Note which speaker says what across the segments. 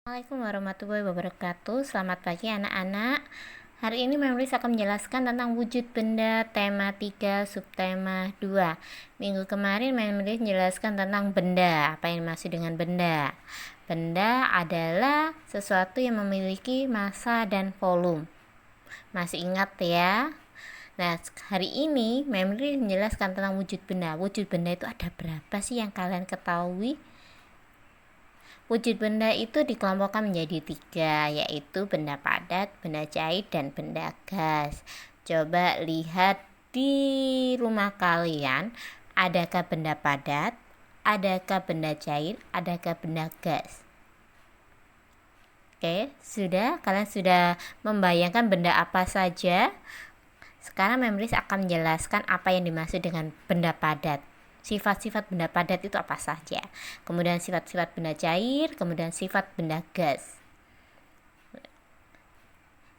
Speaker 1: Assalamualaikum warahmatullahi wabarakatuh. Selamat pagi anak-anak. Hari ini Memris akan menjelaskan tentang wujud benda tema 3 subtema 2. Minggu kemarin Memris menjelaskan tentang benda. Apa yang dimaksud dengan benda? Benda adalah sesuatu yang memiliki massa dan volume. Masih ingat ya? Nah, hari ini Memris menjelaskan tentang wujud benda. Wujud benda itu ada berapa sih yang kalian ketahui? Wujud benda itu dikelompokkan menjadi 3, yaitu benda padat, benda cair, dan benda gas. Coba lihat di rumah kalian, adakah benda padat, adakah benda cair, adakah benda gas? Oke, kalian sudah membayangkan benda apa saja? Sekarang Memris akan menjelaskan apa yang dimaksud dengan benda padat. Sifat-sifat benda padat itu apa saja, kemudian sifat-sifat benda cair, kemudian sifat benda gas.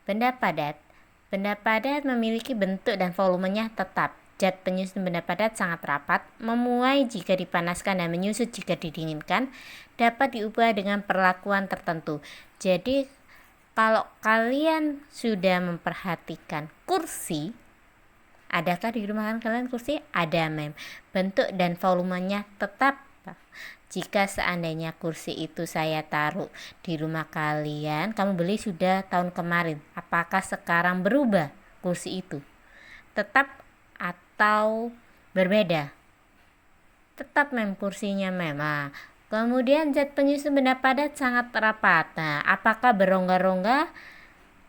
Speaker 1: Benda padat memiliki bentuk dan volumenya tetap. Zat penyusun benda padat sangat rapat, memuai jika dipanaskan dan menyusut jika didinginkan, dapat diubah dengan perlakuan tertentu. Jadi kalau kalian sudah memperhatikan kursi, adakah di rumah kalian kursi? Ada, Mem. Bentuk dan volumenya tetap. Jika seandainya kursi itu saya taruh di rumah kalian, kamu beli sudah tahun kemarin, apakah sekarang berubah kursi itu? Tetap atau berbeda? Tetap, Mem, kursinya, Mem. Nah, kemudian zat penyusun benda padat sangat rapat. Nah, apakah berongga-rongga?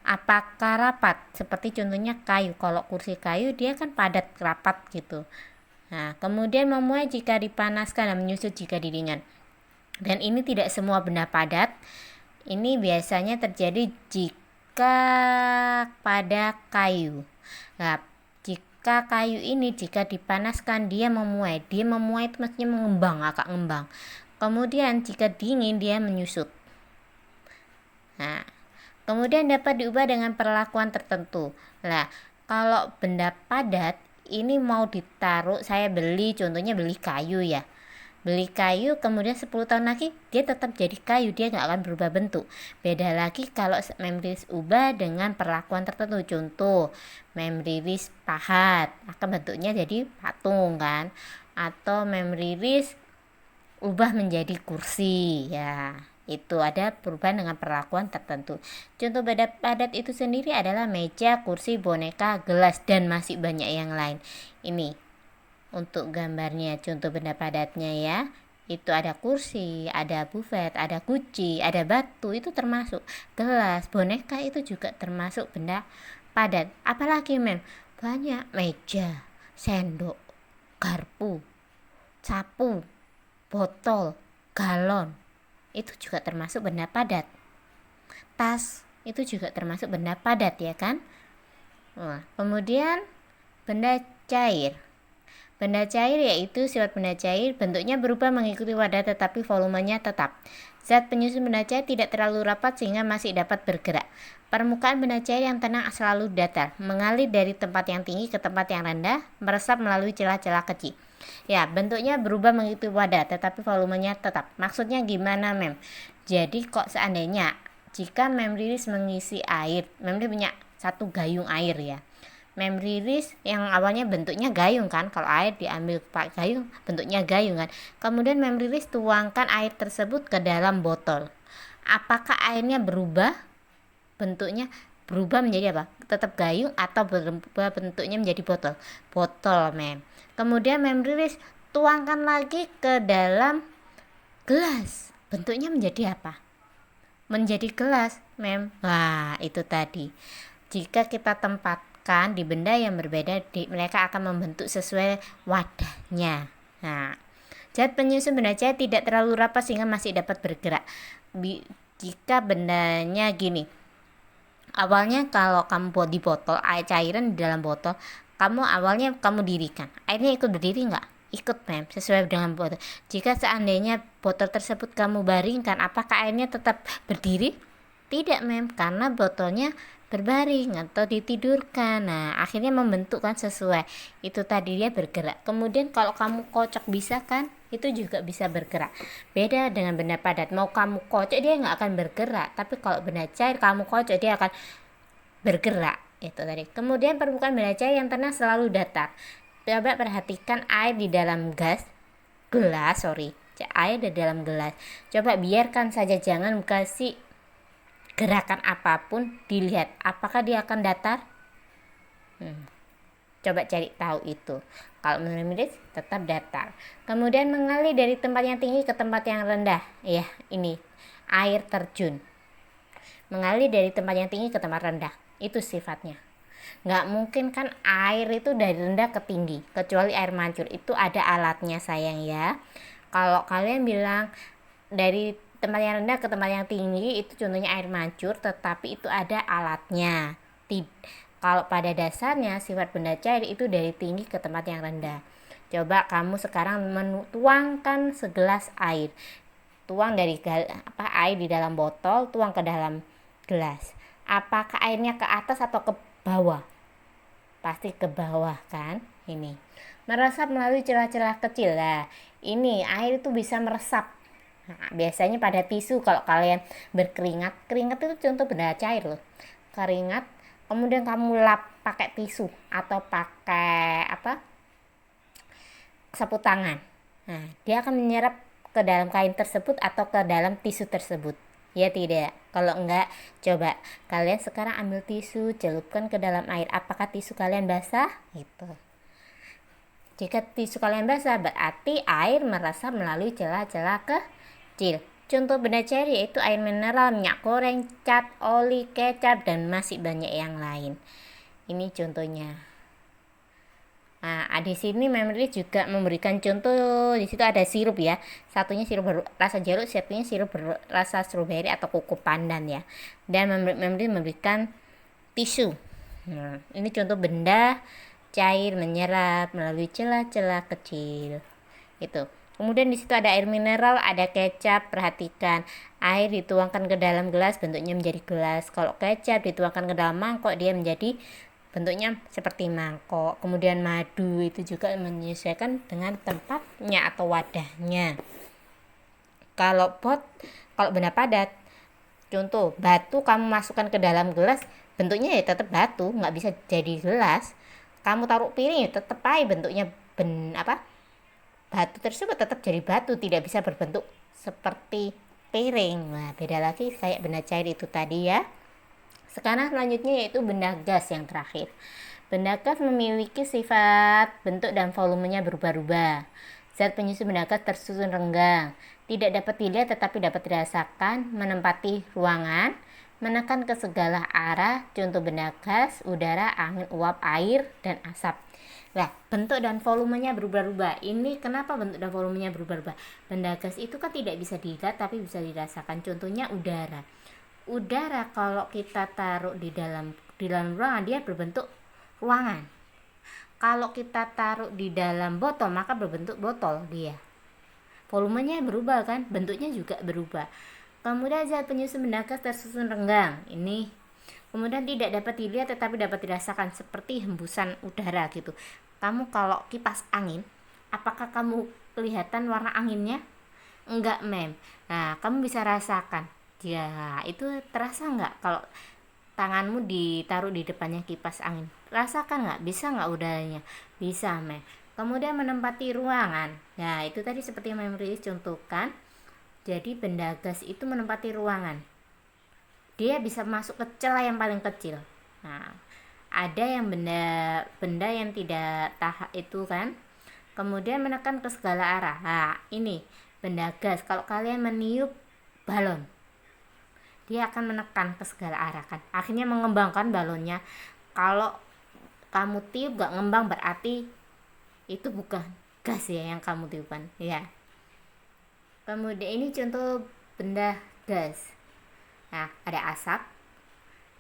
Speaker 1: Apakah rapat? Seperti contohnya kayu. Kalau kursi kayu dia kan padat, rapat gitu. Nah, kemudian memuai jika dipanaskan dan menyusut jika didinginkan. Dan ini tidak semua benda padat. Ini biasanya terjadi jika pada kayu. Nah, jika kayu ini jika dipanaskan dia memuai. Dia memuai itu maksudnya mengembang, agak ngembang. Kemudian jika dingin dia menyusut. Nah, kemudian dapat diubah dengan perlakuan tertentu. Nah, kalau benda padat ini mau ditaruh, saya beli, contohnya beli kayu ya. Beli kayu, kemudian 10 tahun lagi dia tetap jadi kayu, dia nggak akan berubah bentuk. Beda lagi kalau Memris ubah dengan perlakuan tertentu. Contoh, Memris pahat, akan bentuknya jadi patung kan. Atau Memris ubah menjadi kursi ya. Itu ada perubahan dengan perlakuan tertentu. Contoh benda padat itu sendiri adalah meja, kursi, boneka, gelas, dan masih banyak yang lain. Ini untuk gambarnya, contoh benda padatnya ya. Itu ada kursi, ada buffet, ada guci, ada batu, itu termasuk. Gelas, boneka itu juga termasuk benda padat. Apalagi, Mem? Banyak, meja, sendok, garpu, sapu, botol, galon, itu juga termasuk benda padat. Tas itu juga termasuk benda padat ya kan. Nah, kemudian benda cair. Benda cair yaitu sifat benda cair, bentuknya berubah mengikuti wadah tetapi volumenya tetap. Zat penyusun benda cair tidak terlalu rapat sehingga masih dapat bergerak. Permukaan benda cair yang tenang selalu datar, mengalir dari tempat yang tinggi ke tempat yang rendah, meresap melalui celah-celah kecil. Ya, bentuknya berubah mengikuti wadah, tetapi volumenya tetap. Maksudnya gimana, Mem? Jadi kok seandainya jika Memris mengisi air, Memris punya satu gayung air ya. Memris yang awalnya bentuknya gayung kan, kalau air diambil pakai gayung, bentuknya gayung kan. Kemudian Memris tuangkan air tersebut ke dalam botol. Apakah airnya berubah bentuknya? Berubah menjadi apa? Tetap gayung atau berubah bentuknya menjadi botol? Botol, Mem. Kemudian Memris tuangkan lagi ke dalam gelas. Bentuknya menjadi apa? Menjadi gelas, Mem. Wah, itu tadi. Jika kita tempatkan di benda yang berbeda, mereka akan membentuk sesuai wadahnya. Nah, zat penyusun benda cair tidak terlalu rapat sehingga masih dapat bergerak. Jika bendanya gini, awalnya kalau kamu buat di botol, air cairan di dalam botol, awalnya kamu dirikan, airnya ikut berdiri nggak? Ikut, Mem, sesuai dengan botol. Jika seandainya botol tersebut kamu baringkan, apakah airnya tetap berdiri? Tidak, Mem, karena botolnya berbaring atau ditidurkan. Nah, akhirnya membentuk kan sesuai. Itu tadi dia bergerak. Kemudian kalau kamu kocok bisa kan? Itu juga bisa bergerak. Beda dengan benda padat. Mau kamu kocok dia nggak akan bergerak. Tapi kalau benda cair kamu kocok dia akan bergerak. Itu tadi. Kemudian permukaan benda cair yang tenang selalu datar. Coba perhatikan air di dalam gelas, air di dalam gelas. Coba biarkan saja, jangan kasih gerakan apapun, dilihat apakah dia akan datar. Coba cari tahu itu. Kalau menurut Miris tetap datar. Kemudian mengalir dari tempat yang tinggi ke tempat yang rendah. Ya, ini air terjun. Mengalir dari tempat yang tinggi ke tempat rendah. Itu sifatnya. Nggak mungkin kan air itu dari rendah ke tinggi, kecuali air mancur. Itu ada alatnya sayang ya. Kalau kalian bilang dari tempat yang rendah ke tempat yang tinggi, itu contohnya air mancur, tetapi itu ada alatnya. Kalau pada dasarnya sifat benda cair itu dari tinggi ke tempat yang rendah. Coba kamu sekarang tuangkan segelas air. Tuang dari air di dalam botol, tuang ke dalam gelas. Apakah airnya ke atas atau ke bawah? Pasti ke bawah kan? Ini meresap melalui celah-celah kecil. Nah, ini air itu bisa meresap. Nah, biasanya pada tisu kalau kalian berkeringat, keringat itu contoh benda cair loh. Keringat, kemudian kamu lap pakai tisu atau pakai sapu tangan. Nah, dia akan menyerap ke dalam kain tersebut atau ke dalam tisu tersebut. Ya tidak. Kalau enggak, coba kalian sekarang ambil tisu, celupkan ke dalam air. Apakah tisu kalian basah? Gitu. Jika tisu kalian basah, berarti air meresap melalui celah-celah kecil. Contoh benda cair yaitu air mineral, minyak goreng, cat, oli, kecap, dan masih banyak yang lain. Ini contohnya. Nah, di sini Memory juga memberikan contoh. Di situ ada sirup ya. Satunya sirup rasa jeruk, satunya sirup rasa stroberi atau kuku pandan ya. Dan Memory memberikan tisu. Nah, ini contoh benda cair menyerap melalui celah-celah kecil. Itu. Kemudian di situ ada air mineral, ada kecap. Perhatikan, air dituangkan ke dalam gelas, bentuknya menjadi gelas. Kalau kecap dituangkan ke dalam mangkok, dia menjadi bentuknya seperti mangkok. Kemudian madu itu juga menyesuaikan dengan tempatnya atau wadahnya. Kalau benda padat, contoh batu kamu masukkan ke dalam gelas, bentuknya ya tetap batu, nggak bisa jadi gelas. Kamu taruh piring ya tetap aja bentuknya batu tersebut tetap jadi batu, tidak bisa berbentuk seperti piring. Nah, beda lagi kayak benda cair itu tadi ya. Sekarang selanjutnya yaitu benda gas yang terakhir. Benda gas memiliki sifat, bentuk, dan volumenya berubah-ubah. Zat penyusun benda gas tersusun renggang, tidak dapat dilihat tetapi dapat dirasakan, menempati ruangan, menekan ke segala arah. Contoh benda gas, udara, angin, uap, air, dan asap. Nah, bentuk dan volumenya berubah-ubah. Ini kenapa bentuk dan volumenya berubah-ubah? Benda gas itu kan tidak bisa dilihat tapi bisa dirasakan. Contohnya udara. Udara kalau kita taruh di dalam ruangan, dia berbentuk ruangan. Kalau kita taruh di dalam botol, maka berbentuk botol dia. Volumenya berubah kan, bentuknya juga berubah. Kemudian zat penyusun benda gas tersusun renggang. Ini kemudian tidak dapat dilihat tetapi dapat dirasakan, seperti hembusan udara gitu. Kamu kalau kipas angin, apakah kamu kelihatan warna anginnya? Enggak, mem. Nah, kamu bisa rasakan. Ya, itu terasa nggak kalau tanganmu ditaruh di depannya kipas angin? Rasakan nggak? Bisa nggak udaranya? Bisa, mem. Kemudian menempati ruangan. Nah, itu tadi seperti yang Memory contohkan. Jadi benda gas itu menempati ruangan. Dia bisa masuk ke celah yang paling kecil. Nah, ada yang benda yang tidak tahan itu kan. Kemudian menekan ke segala arah. Nah, ini benda gas. Kalau kalian meniup balon, dia akan menekan ke segala arah kan. Akhirnya mengembangkan balonnya. Kalau kamu tiup gak ngembang, berarti itu bukan gas ya yang kamu tiupkan ya. Kemudian ini contoh benda gas. Nah, ada asap.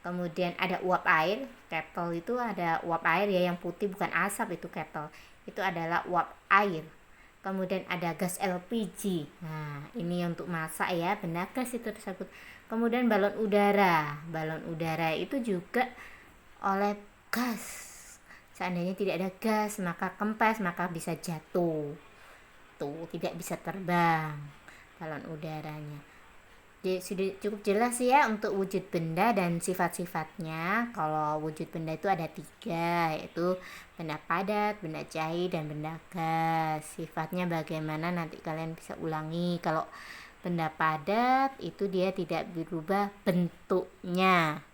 Speaker 1: Kemudian ada uap air. Kettle itu ada uap air ya, yang putih bukan asap, itu kettle. Itu adalah uap air. Kemudian ada gas LPG. Nah, ini untuk masak ya, benda gas itu tersebut. Kemudian balon udara. Balon udara itu juga oleh gas. Seandainya tidak ada gas, maka kempes, maka bisa jatuh. Tuh, tidak bisa terbang balon udaranya. Jadi sudah cukup jelas ya untuk wujud benda dan sifat-sifatnya. Kalau wujud benda itu ada 3, yaitu benda padat, benda cair, dan benda gas. Sifatnya bagaimana nanti kalian bisa ulangi. Kalau benda padat itu dia tidak berubah bentuknya.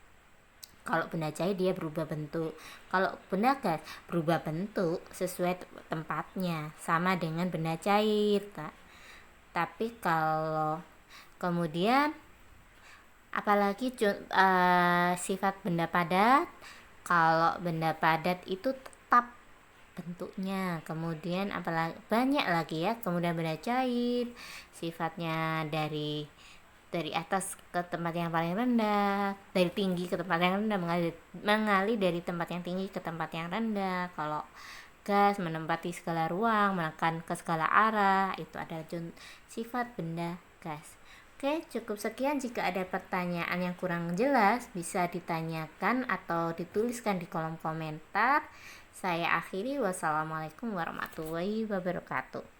Speaker 1: Kalau benda cair dia berubah bentuk. Kalau benda gas berubah bentuk sesuai tempatnya, sama dengan benda cair. Tapi kalau kemudian apalagi sifat benda padat, kalau benda padat itu tetap bentuknya. Kemudian apalagi banyak lagi ya. Kemudian benda cair sifatnya dari atas ke tempat yang paling rendah, dari tinggi ke tempat yang rendah, mengalir dari tempat yang tinggi ke tempat yang rendah. Kalau gas menempati segala ruang, menekan ke segala arah, itu adalah sifat benda gas. Oke, cukup sekian. Jika ada pertanyaan yang kurang jelas, bisa ditanyakan atau dituliskan di kolom komentar. Saya akhiri. Wassalamualaikum warahmatullahi wabarakatuh.